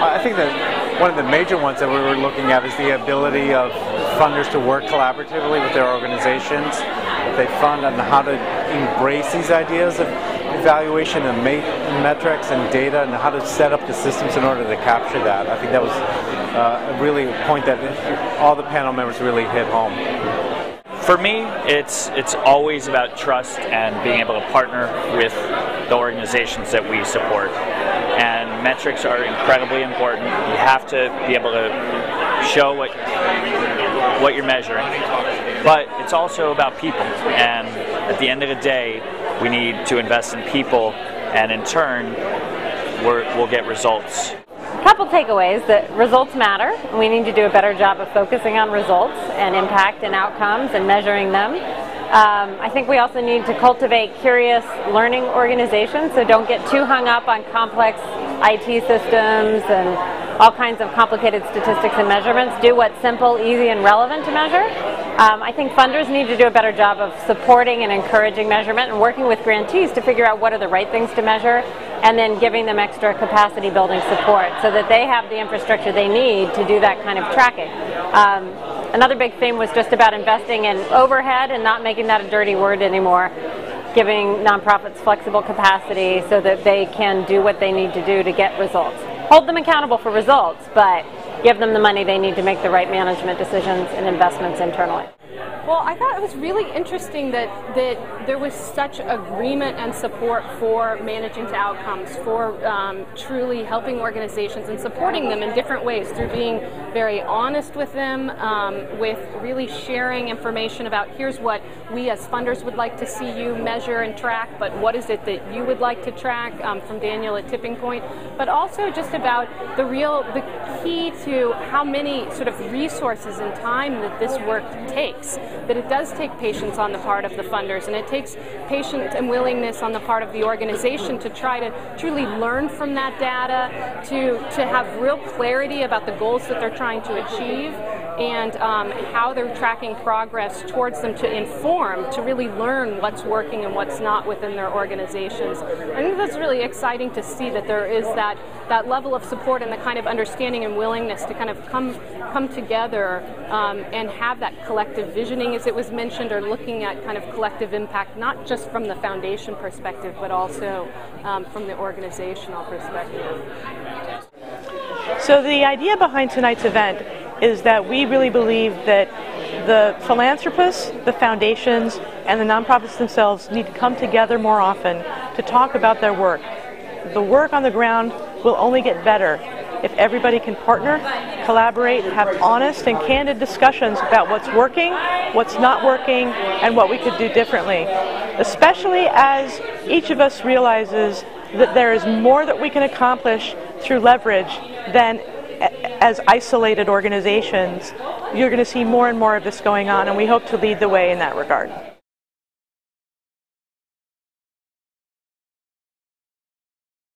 I think that one of the major ones that we were looking at is the ability of funders to work collaboratively with their organizations that they fund, and how to embrace these ideas of evaluation and metrics and data, and how to set up the systems in order to capture that. I think that was really a point that all the panel members really hit home. For me, it's always about trust and being able to partner with the organizations that we support. And metrics are incredibly important. You have to be able to show what you're measuring. But it's also about people. And at the end of the day, we need to invest in people, and in turn, we'll get results. A couple takeaways: that results matter, and we need to do a better job of focusing on results and impact and outcomes and measuring them. I think we also need to cultivate curious learning organizations, so don't get too hung up on complex IT systems and all kinds of complicated statistics and measurements. Do what's simple, easy, and relevant to measure. I think funders need to do a better job of supporting and encouraging measurement and working with grantees to figure out what are the right things to measure, and then giving them extra capacity building support so that they have the infrastructure they need to do that kind of tracking. Another big theme was just about investing in overhead and not making that a dirty word anymore, giving nonprofits flexible capacity so that they can do what they need to do to get results. Hold them accountable for results, but give them the money they need to make the right management decisions and investments internally. Well, I thought it was really interesting that there was such agreement and support for managing to outcomes, for truly helping organizations and supporting them in different ways through being very honest with them, with really sharing information about here's what we as funders would like to see you measure and track, but what is it that you would like to track, from Daniel at Tipping Point, but also just about the key to how many sort of resources and time that this work takes. That it does take patience on the part of the funders, and it takes patience and willingness on the part of the organization to try to truly learn from that data, to have real clarity about the goals that they're trying to achieve, and how they're tracking progress towards them to inform, to really learn what's working and what's not within their organizations. I think that's really exciting to see that there is that level of support and the kind of understanding and willingness to kind of come together and have that collective visioning, as it was mentioned, or looking at kind of collective impact, not just from the foundation perspective, but also from the organizational perspective. So the idea behind tonight's event is that we really believe that the philanthropists, the foundations, and the nonprofits themselves need to come together more often to talk about their work. The work on the ground will only get better if everybody can partner, collaborate, have honest and candid discussions about what's working, what's not working, and what we could do differently. Especially as each of us realizes that there is more that we can accomplish through leverage than as isolated organizations. You're going to see more and more of this going on, and we hope to lead the way in that regard.